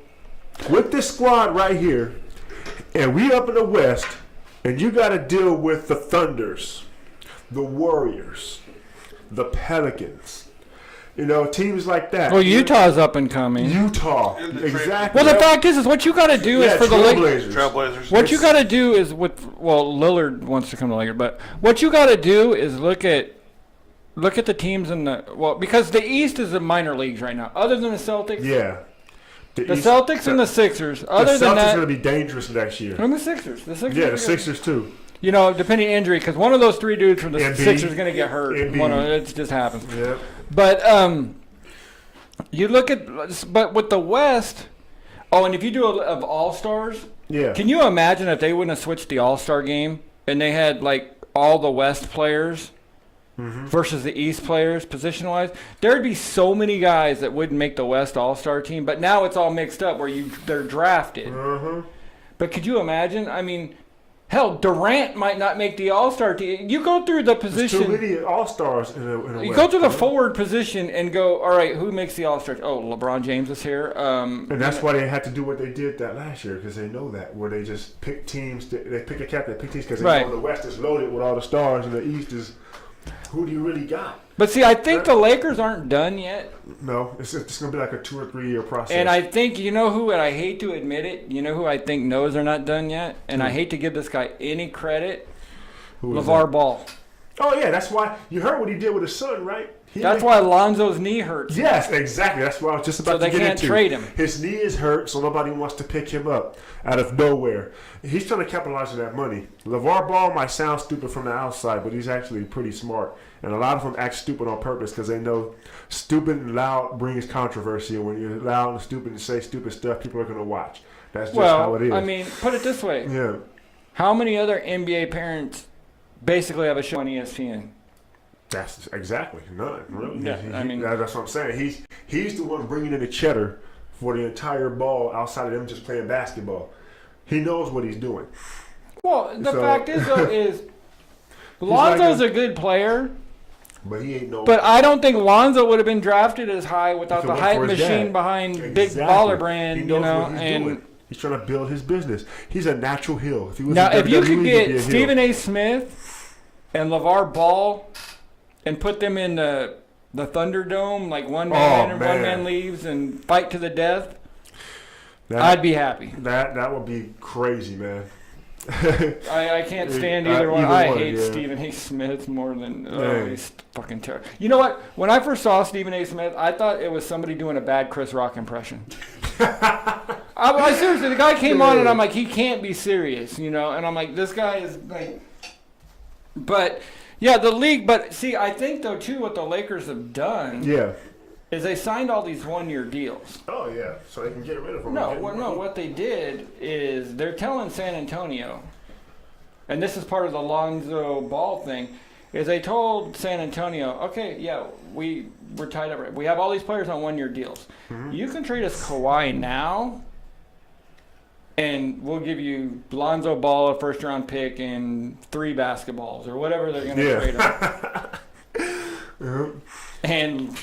with this squad right here, and we up in the West, and you got to deal with the Thunders, the Warriors, the Pelicans, teams like that. Well, Utah's up and coming. Utah, exactly. Well, the fact is what you got to do is for the Lakers. Trailblazers. What you got to do is Lillard wants to come to Lakers, but what you got to do is look at the teams in because the East is the minor leagues right now. Other than the Celtics, Yeah. the Celtics and the Sixers. Other the than Celtics that, going to be dangerous next year. and the Sixers. Yeah, the Sixers too. Depending on injury, because one of those three dudes from the Embiid. Sixers is going to get hurt. Embiid. It just happens. Yeah. But you look but with the West, and if you do of All-Stars, Yeah. can you imagine if they wouldn't have switched the All-Star game and they had like all the West players versus the East players position-wise? There'd be so many guys that wouldn't make the West All-Star team, but now it's all mixed up where they're drafted. But could you imagine? I mean, hell, Durant might not make the All-Star team. You go through the position. Too many All-Stars in a You way. go through the forward position and go, all right, who makes the All-Star? Oh, LeBron James is here. And that's why they had to do what they did that last year, because they know that, where they just pick teams. They pick a captain, they pick teams because they Right. know the West is loaded with all the stars, and the East is who do you really got? But see, I think the Lakers aren't done yet. No, it's going to be like a 2 or 3 year process. And I think, and I hate to admit it, who I think knows they're not done yet? And I hate to give this guy any credit. Who is LeVar that? Ball. Oh, yeah, that's why. You heard what he did with his son, right? That's why Lonzo's knee hurts. Yes, exactly. That's what I was just about So to they get can't into. trade him. His knee is hurt, so nobody wants to pick him up out of nowhere. He's trying to capitalize on that money. LeVar Ball might sound stupid from the outside, but he's actually pretty smart. And a lot of them act stupid on purpose because they know stupid and loud brings controversy. And when you're loud and stupid and say stupid stuff, people are going to watch. That's just how it is. I mean, put it this way. Yeah. How many other NBA parents basically have a show on ESPN? That's exactly none, really. Yeah, That's what I'm saying. He's the one bringing in the cheddar for the entire ball outside of them just playing basketball. He knows what he's doing. Well, the fact is, though, is like Lonzo's a good player, but he ain't no. but I don't think Lonzo would have been drafted as high without If it the weren't hype for his machine dad. behind Big Exactly. Baller Brand, He knows what he's and doing. He's trying to build his business. He's a natural heel. If he was now in if you WWE, could he'd be get a heel. Stephen A. Smith and LeVar Ball and put them in the the Thunderdome, like one man and man. one man leaves and fight to the death, That, I'd be happy. That would be crazy, man. I can't stand either one. I hate Stephen A. Smith more than he's fucking terrible. You know what? When I first saw Stephen A. Smith, I thought it was somebody doing a bad Chris Rock impression. I seriously, the guy came on and I'm like, he can't be serious, you know? And I'm like, this guy is like, but yeah, the league. But see, I think though too, what the Lakers have done, is they signed all these one-year deals. Oh yeah, so they can get rid of them. No, what they did is they're telling San Antonio, and this is part of the Lonzo Ball thing, is they told San Antonio, okay, yeah, we're tied up. We have all these players on one-year deals. Mm-hmm. You can trade us Kawhi now, and we'll give you Lonzo Ball, a first-round pick, and 3 basketballs, or whatever they're going to trade him. And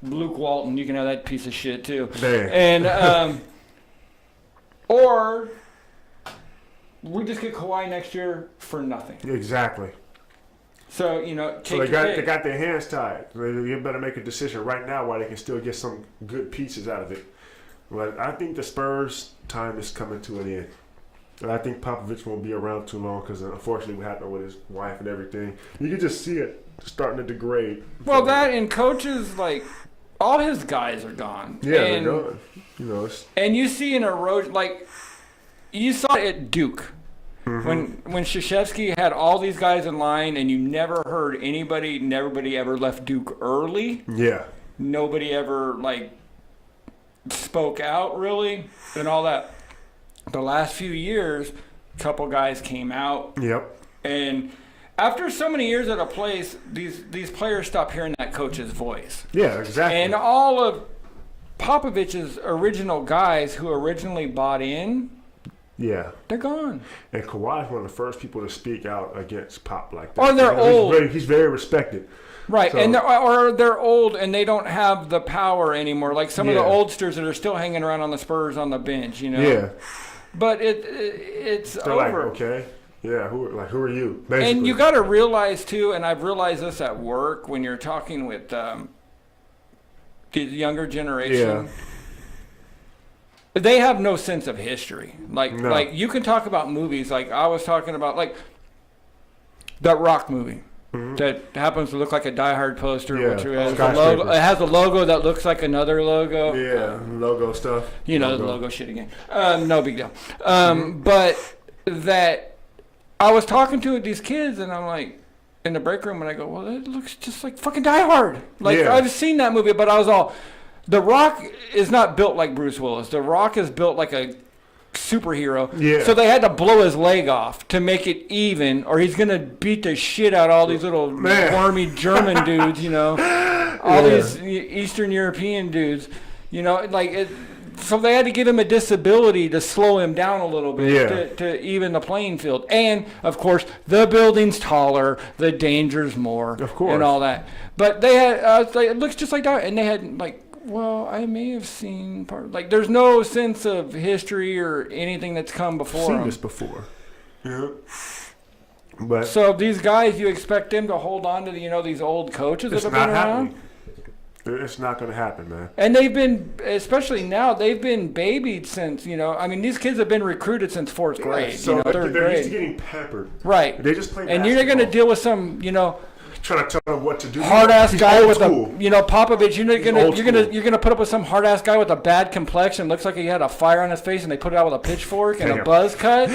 Luke Walton, you can have that piece of shit too. Damn. And or we just get Kawhi next year for nothing. Exactly. So you know, so they got their hands tied. You better make a decision right now while they can still get some good pieces out of it. But I think the Spurs' time is coming to an end. And I think Popovich won't be around too long because unfortunately what happened with his wife and everything. You can just see it starting to degrade. Well, that and coaches, like, all his guys are gone. Yeah, they're gone. You know, and you see an erosion, like, you saw it at Duke. Mm-hmm. When Krzyzewski had all these guys in line and you never heard nobody ever left Duke early. Yeah. Nobody ever, like, spoke out, really, and all that. The last few years, a couple guys came out. Yep. And after so many years at a place, these players stop hearing that coach's voice. Yeah, exactly. And all of Popovich's original guys who originally bought in, they're gone. And Kawhi's one of the first people to speak out against Pop like that. Or they're old. He's very respected. Right, so. And they're old and they don't have the power anymore. Like some of the oldsters that are still hanging around on the Spurs on the bench, you know. Yeah. But it's they're over. Like, okay, yeah. Who are you? Basically. And you got to realize too, and I've realized this at work when you're talking with the younger generation. Yeah. They have no sense of history. Like you can talk about movies. Like I was talking about, like that Rock movie. Mm-hmm. That happens to look like a Die Hard poster, which has a logo. It has a logo that looks like another logo. Yeah, logo stuff. You know, the logo shit again. No big deal. But that I was talking to these kids, and I'm like, in the break room, and I go, well, it looks just like fucking Die Hard. Like, I've seen that movie, but I was all, The Rock is not built like Bruce Willis. The Rock is built like a superhero. Yeah. So they had to blow his leg off to make it even, or he's gonna beat the shit out of all these little wormy German dudes, you know, all these Eastern European dudes, you know, like it. So they had to give him a disability to slow him down a little bit to even the playing field. And of course, the building's taller, the danger's more, of course, and all that. But they had it looks just like that, and they had like. Well, I may have seen part. Like, there's no sense of history or anything that's come before. Seen this before. Yeah. But so these guys, you expect them to hold on to these old coaches that have been around? It's not going to happen, man. And they've been, especially now, they've been babied since. I mean, these kids have been recruited since 4th grade. So third they're grade. used to getting peppered. Right. They just play. And you're going to deal with some, trying to tell him what to do. Hard ass guy with Popovich. You're gonna put up with some hard ass guy with a bad complexion. Looks like he had a fire on his face, and they put it out with a pitchfork and a buzz cut.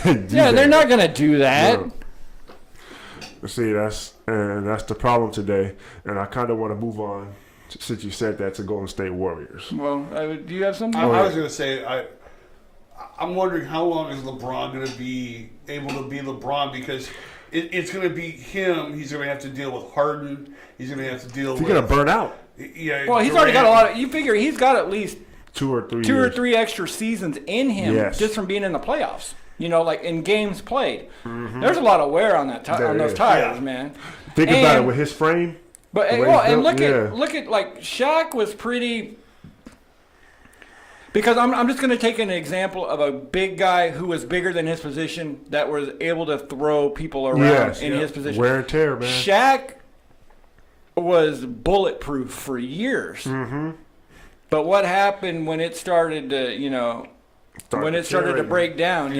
They're not gonna do that. No. See, that's the problem today, and I kind of want to move on since you said that to Golden State Warriors. Well, do you have something? I was gonna say I'm wondering how long is LeBron gonna be able to be LeBron, because. It's going to be him. He's going to have to deal with Harden. He's going to have to deal with... He's going to burn out. Yeah. Well, he's already got a lot of... You figure he's got at least... 2 or 3 or 3 extra seasons in him just from being in the playoffs. Like in games played. Mm-hmm. There's a lot of wear on that on those tires, man. Think about it with his frame. But look at like Shaq was pretty... Because I'm just going to take an example of a big guy who was bigger than his position that was able to throw people around in his position. Wear and tear, man. Shaq was bulletproof for years. Mm-hmm. But what happened when it started to, when it started to break down,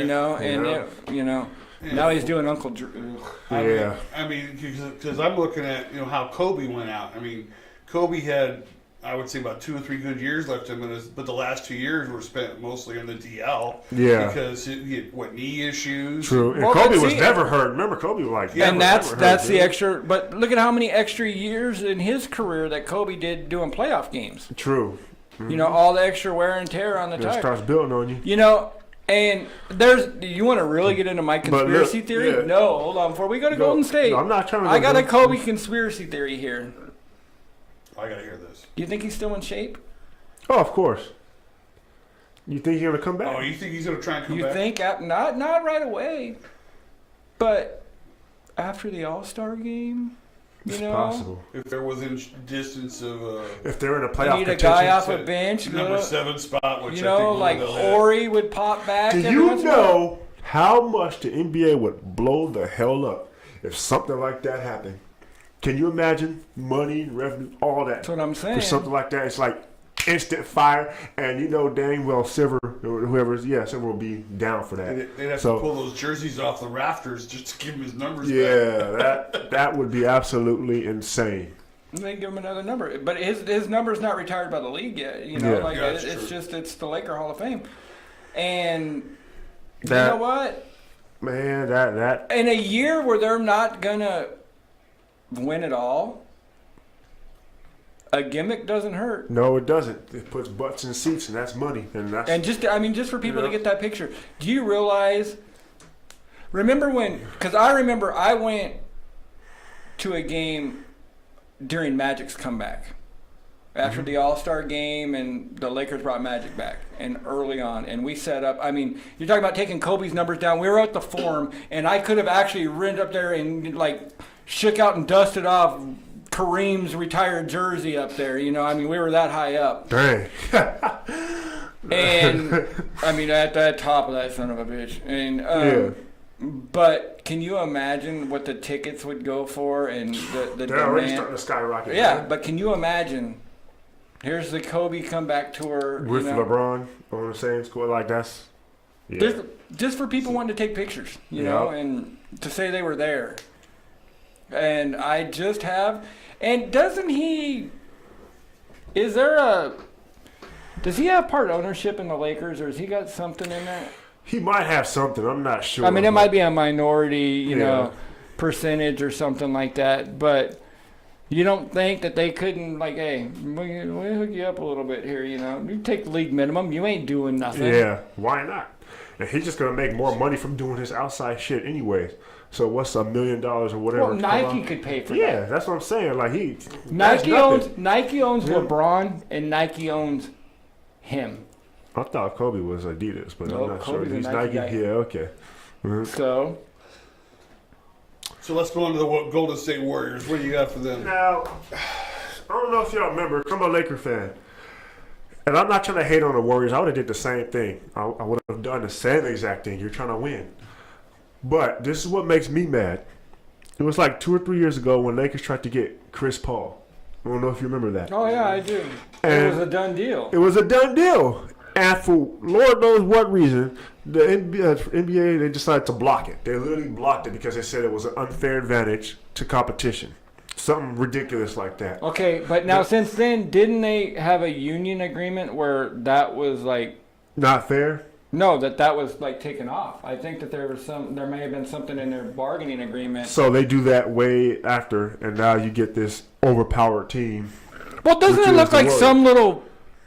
now he's doing Uncle Drew. Yeah. I mean, because I'm looking at how Kobe went out. I mean, Kobe had, I would say, about 2 or 3 good years left in him, but the last 2 years were spent mostly on the DL. Yeah. Because he had knee issues. True. And Kobe was never hurt. Remember, Kobe was like, and that's the extra. But look at how many extra years in his career that Kobe did doing playoff games. True. Mm-hmm. All the extra wear and tear on the tire. It starts building on you. And you want to really get into my conspiracy theory? Yeah. No, hold on. Before we go to Golden State, no, I'm not trying to. I got a Kobe conspiracy theory here. I gotta hear this. Do you think he's still in shape? Oh, of course. You think he's gonna come back? Oh, you think he's gonna try and come back? You think not right away, but after the All-Star game? It's possible. If they're within distance of if they're in a playoff need a guy off a bench, number 7 spot, which like Ori would pop back. Do you know how much the NBA would blow the hell up if something like that happened? Can you imagine money, revenue, all that? That's what I'm saying. For something like that, it's like instant fire, and dang well Silver, Silver will be down for that. They'd have to pull those jerseys off the rafters just to give him his numbers back. Yeah, that would be absolutely insane. They give him another number, but his number's not retired by the league yet. It's the Laker Hall of Fame, and you know what, man, that in a year where they're not gonna win it all, a gimmick doesn't hurt. No, it doesn't. It puts butts in seats, and that's money. And just for people to get that picture, do you realize? Remember when? Because I remember I went to a game during Magic's comeback after the All-Star game, and the Lakers brought Magic back, and early on, and we set up. I mean, you're talking about taking Kobe's numbers down. We were at the Forum, and I could have actually ran up there and shook out and dusted off Kareem's retired jersey up there. We were that high up. Dang. And at the top of that son of a bitch. And but can you imagine what the tickets would go for and the they're already starting to skyrocket. Yeah, man. but can you imagine? Here's the Kobe comeback tour with LeBron on the same score. Like that's just for people wanting to take pictures, and to say they were there. And I just have, and doesn't he? Does he have part ownership in the Lakers, or has he got something in that? He might have something. I'm not sure. It might be a minority, percentage or something like that. But you don't think that they couldn't, hey, we'll hook you up a little bit here, You take the league minimum. You ain't doing nothing. Yeah, why not? And he's just going to make more money from doing his outside shit anyways. So what's $1 million or whatever? Well, Nike could pay for that. Yeah, that's what I'm saying. Nike owns LeBron, and Nike owns him. I thought Kobe was Adidas, but I'm not Kobe's sure. He's Nike guy. Yeah, okay. Mm-hmm. So let's go into the Golden State Warriors. What do you got for them? Now, I don't know if y'all remember. I'm a Laker fan. And I'm not trying to hate on the Warriors. I would have did the same thing. I would have done the same exact thing. You're trying to win. But this is what makes me mad. It was like 2 or 3 years ago when Lakers tried to get Chris Paul. I don't know if you remember that. Oh, yeah, I do. And it was a done deal. It was a done deal. And for Lord knows what reason, the NBA, they decided to block it. They literally blocked it because they said it was an unfair advantage to competition. Something ridiculous like that. Okay, but now since then, didn't they have a union agreement where that was not fair? No, that was taken off. I think that there may have been something in their bargaining agreement. So they do that way after, and now you get this overpowered team. Well, doesn't it look like some little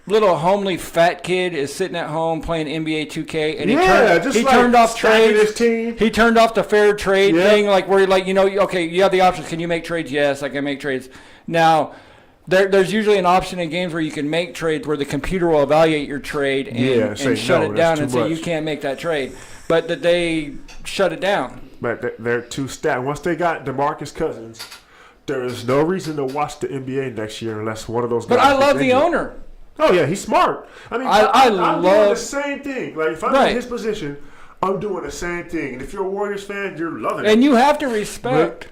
homely fat kid is sitting at home playing NBA 2K, and he turned off trades. His team. He turned off the fair trade thing, where okay, you have the options. Can you make trades? Yes, I can make trades. Now, there's usually an option in games where you can make trades where the computer will evaluate your trade and shut it down and say you can't make that trade. But that they shut it down. But they're too stacked. Once they got DeMarcus Cousins, there is no reason to watch the NBA next year unless one of those guys. But I love the owner. Oh yeah, he's smart. I'm doing the same thing. If I'm in his position, I'm doing the same thing. And if you're a Warriors fan, you're loving it. And you have to respect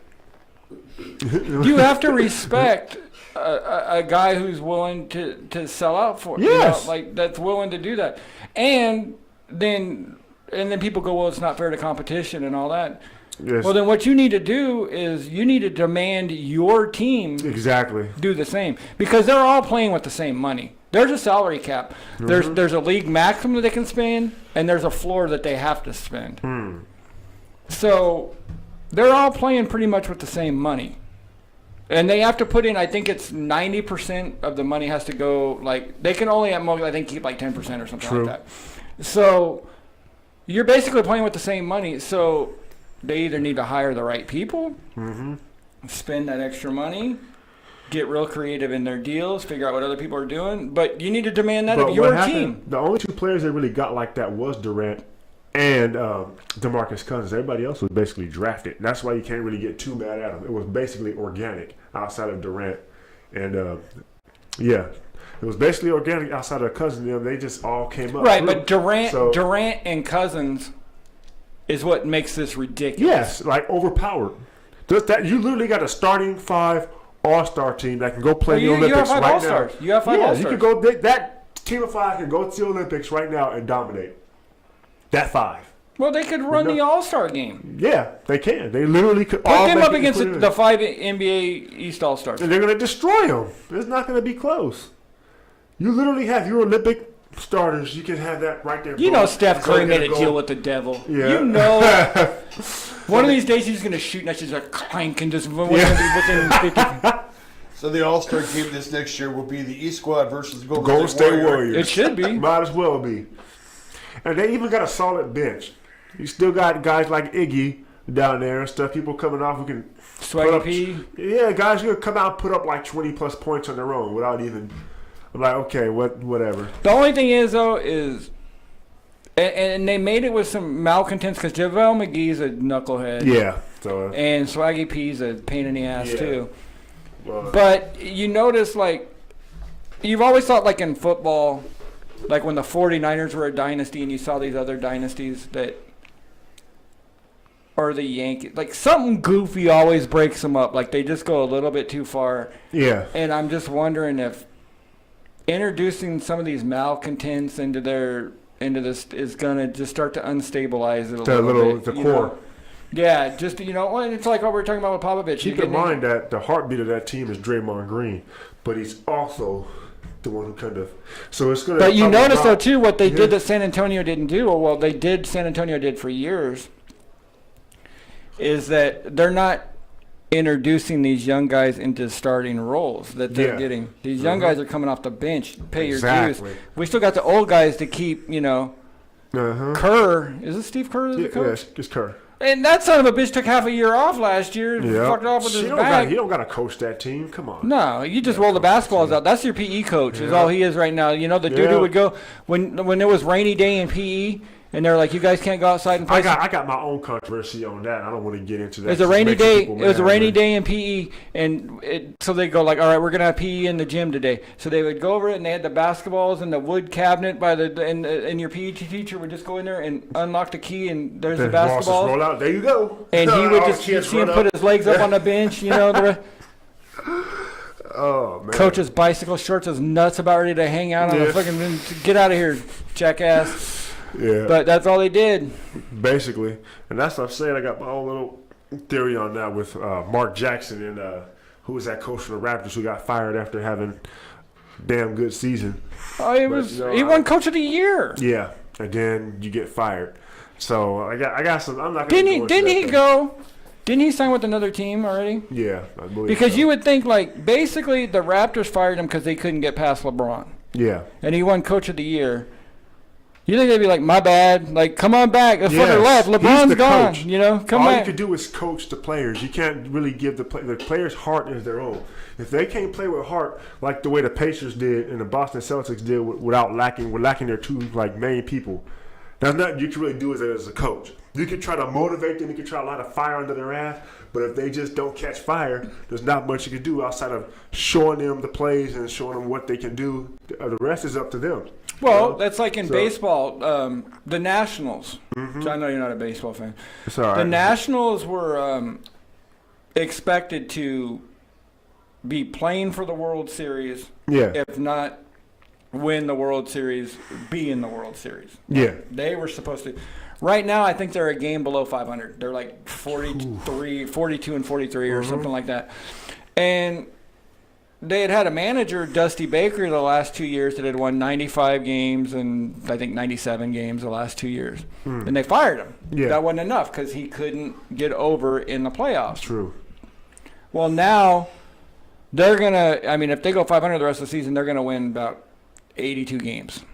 You have to respect a guy who's willing to sell out for yes. like that's willing to do that, and then people go, well, it's not fair to competition and all that. Yes. Well, then what you need to do is you need to demand your team exactly do the same, because they're all playing with the same money. There's a salary cap. There's a league maximum that they can spend, and there's a floor that they have to spend. So they're all playing pretty much with the same money. And they have to put in, I think it's 90% of the money has to go, like, they can only at most, I think, keep like 10% or something True. like that. So you're basically playing with the same money. So they either need to hire the right people, spend that extra money, get real creative in their deals, figure out what other people are doing. But you need to demand that of your team. The only two players that really got like that was Durant and DeMarcus Cousins. Everybody else was basically drafted. And that's why you can't really get too mad at them. It was basically organic outside of Durant. And, it was basically organic outside of Cousins. They just all came up. Right, but Durant and Cousins is what makes this ridiculous. Yes, like overpowered. Just that, you literally got a starting 5 all-star team that can go play the Olympics you have 5 right all-stars. now. You have 5 all-stars. You could go. That team of 5 can go to the Olympics right now and dominate. That 5. Well, they could run the All-Star game. Yeah, they can. They literally could. Put them up against the 5 NBA East All-Stars. And they're going to destroy them. It's not going to be close. You literally have your Olympic starters. You can have that right there. You know Steph Curry made a deal with the devil. Yeah. You know. One of these days he's going to shoot and that's just like clank and just within 50. So the All-Star game this next year will be the East Squad versus the Golden State Warriors. It should be. Might as well be. And they even got a solid bench. You still got guys like Iggy down there and stuff. People coming off who can. Swaggy P. Yeah, guys who can come out and put up like 20-plus points on their own without even. I'm like, okay, whatever. The only thing is, though, and they made it with some malcontents because JaVale McGee's a knucklehead. Yeah. So. And Swaggy P's a pain in the ass, too. Well, but you notice, like, you've always thought, like, in football, like when the 49ers were a dynasty and you saw these other dynasties that are the Yankees. Like, something goofy always breaks them up. Like, they just go a little bit too far. Yeah. And I'm just wondering if introducing some of these malcontents into this is going to just start to unstabilize it a little bit. The core. Know? Yeah, just, it's like what we were talking about with Popovich. Keep in mind that the heartbeat of that team is Draymond Green, but he's also the one who kind of. So it's going to. But you notice, though, too, what they did that San Antonio didn't do, or well, San Antonio did for years, is that they're not introducing these young guys into starting roles that they're getting. These young guys are coming off the bench. Pay your dues. We still got the old guys to keep, Kerr. Is it Steve Kerr the coach? Yeah, it's Kerr. And that son of a bitch took half a year off last year. Yeah. Fucked it off with his back. He don't got to coach that team. Come on. No, you just roll the basketballs out. That's your PE coach is all he is right now. The dude who would go when it was rainy day in PE and they're like, you guys can't go outside and play. I got my own controversy on that. I don't want to get into that. It was a rainy day. It was a rainy day in PE, and so they go like, all right, we're gonna have PE in the gym today. So they would go over it, and they had the basketballs in the wood cabinet and your PE teacher would just go in there and unlock the key, and there's the basketball. Roll out. There you go. And he would just see him put his legs up on the bench. Oh man. Coach's bicycle shorts is nuts, about ready to hang out on the fucking. Get out of here, jackass. Yeah. But that's all they did. Basically. And that's what I'm saying. I got my own little theory on that with Mark Jackson and who was that coach for the Raptors who got fired after having a damn good season. Oh, he won Coach of the Year. Yeah. And then you get fired. So I got some. I'm not going to Didn't he sign with another team already? Yeah, I believe because so. You would think, like, basically the Raptors fired him because they couldn't get past LeBron. Yeah. And he won Coach of the Year. You think they'd be like, my bad, like, come on back. That's what left. LeBron's gone. Coach. Come All back. you could do is coach the players. You can't really give the players' heart is their own. If they can't play with heart like the way the Pacers did and the Boston Celtics did without lacking their two main people, there's nothing you can really do as a coach. You can try to motivate them. You can try to light a fire under their ass. But if they just don't catch fire, there's not much you can do outside of showing them the plays and showing them what they can do. The rest is up to them. Well, that's like in baseball, the Nationals. Mm-hmm. So I know you're not a baseball fan. It's all right. The Nationals were expected to be playing for the World Series. Yeah. If not win the World Series, be in the World Series. Yeah. They were supposed to. Right now, I think they're a game below 500. They're like 42 and 43 or something like that. And they had a manager, Dusty Baker, the last 2 years that had won 95 games and I think 97 games the last 2 years. And they fired him. Yeah. That wasn't enough because he couldn't get over in the playoffs. True. Well, now they're going to, I mean, if they go 500 the rest of the season, they're going to win about 82 games.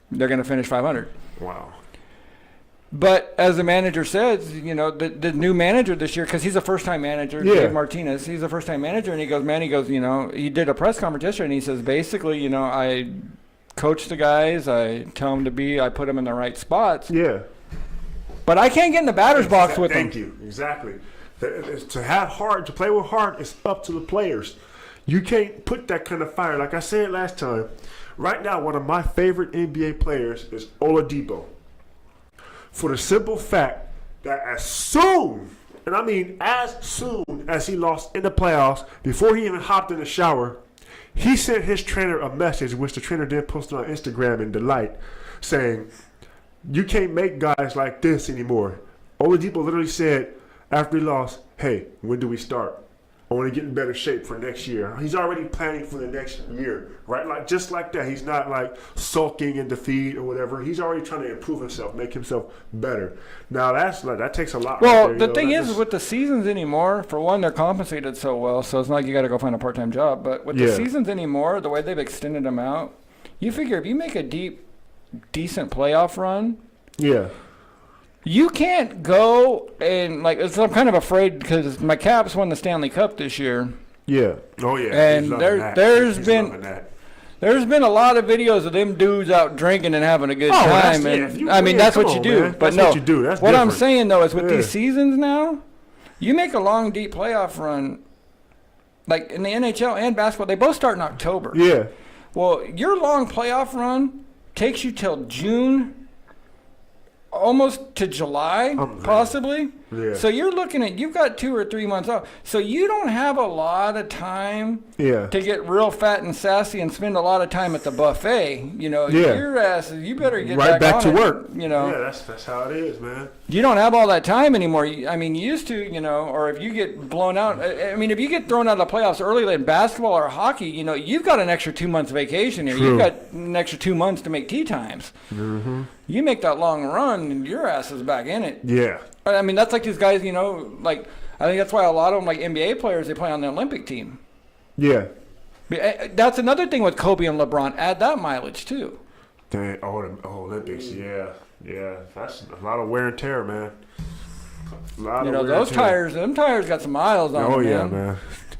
They're going to finish 500. Wow. But as the manager says, you know, the new manager this year, because he's a first-time manager, Dave Martinez, he's a first-time manager, and he goes, you know, he did a press conference yesterday, and he says, basically, you know, I coach the guys, I tell them I put them in the right spots. Yeah. But I can't get in the batter's box with them. Thank you. Exactly. To have heart, to play with heart, it's up to the players. You can't put that kind of fire. Like I said last time, right now, one of my favorite NBA players is Oladipo. For the simple fact that as soon, and I mean as soon as he lost in the playoffs, before he even hopped in the shower, he sent his trainer a message, which the trainer then posted on Instagram in delight, saying, you can't make guys like this anymore. Oladipo literally said after he lost, hey, when do we start? I want to get in better shape for next year. He's already planning for the next year, right? Like just like that. He's not like sulking in defeat or whatever. He's already trying to improve himself, make himself better. Now that takes a lot. Well, right there, the thing is, with the seasons anymore, for one, they're compensated so well, so it's not like you got to go find a part-time job. But with the seasons anymore, the way they've extended them out, you figure if you make a decent playoff run, you can't go and, like, I'm kind of afraid because my Caps won the Stanley Cup this year. Yeah. Oh, yeah. And there's been a lot of videos of them dudes out drinking and having a good time. And I mean, that's what you do. Man. But that's no, what you do. That's what different. I'm saying, though, is with these seasons now, you make a long, deep playoff run, like in the NHL and basketball, they both start in October. Yeah. Well, your long playoff run takes you till June, almost to July, possibly. Yeah. So you're looking at, you've got 2 or 3 months off. So you don't have a lot of time to get real fat and sassy and spend a lot of time at the buffet. You know, your ass, you better get right back to on work. You know, yeah, that's how it is, man. You don't have all that time anymore. I mean, you used to, you know, or if you get blown out, I mean, if you get thrown out of the playoffs early in basketball or hockey, you know, you've got an extra 2 months vacation here. True. You've got an extra 2 months to make tee times. Mm-hmm. You make that long run, and your ass is back in it. Yeah. I mean, that's like these guys, you know, like, I think that's why a lot of them, like NBA players, they play on the Olympic team. Yeah. That's another thing with Kobe and LeBron. Add that mileage, too. Dang, Olympics, yeah. That's a lot of wear and tear, man. A lot of wear and tear. Them tires got some miles on them, Oh, yeah, man.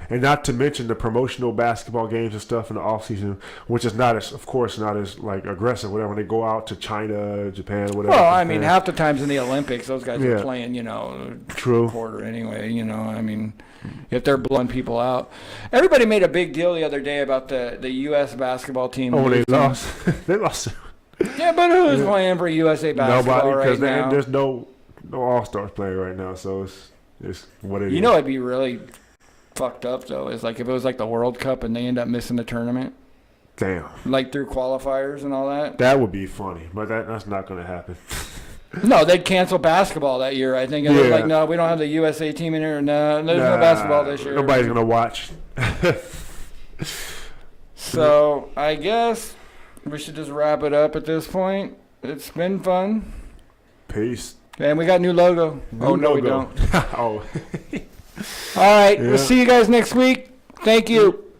And not to mention the promotional basketball games and stuff in the off season, which is not as, of course, not as like aggressive. Whatever, when they go out to China, Japan, whatever. Well, I mean, half the times in the Olympics, those guys are playing, you know, quarter anyway. You know, I mean, if they're blowing people out, everybody made a big deal the other day about the U.S. basketball team. Oh, they lost. They lost. Yeah, but who's playing for USA basketball Nobody, right now? There's no All-Stars playing right now, so it's what it is. You know, it'd be really fucked up though. Is like if it was like the World Cup and they end up missing the tournament. Damn. Like through qualifiers and all that. That would be funny, but that's not going to happen. No, they'd cancel basketball that year, I think. And they're like, no, we don't have the USA team in here. No, there's no basketball this year. Nobody's going to watch. So I guess we should just wrap it up at this point. It's been fun. Peace. And we got new logo. No, we don't. Oh. All right. We'll see you guys next week. Thank you.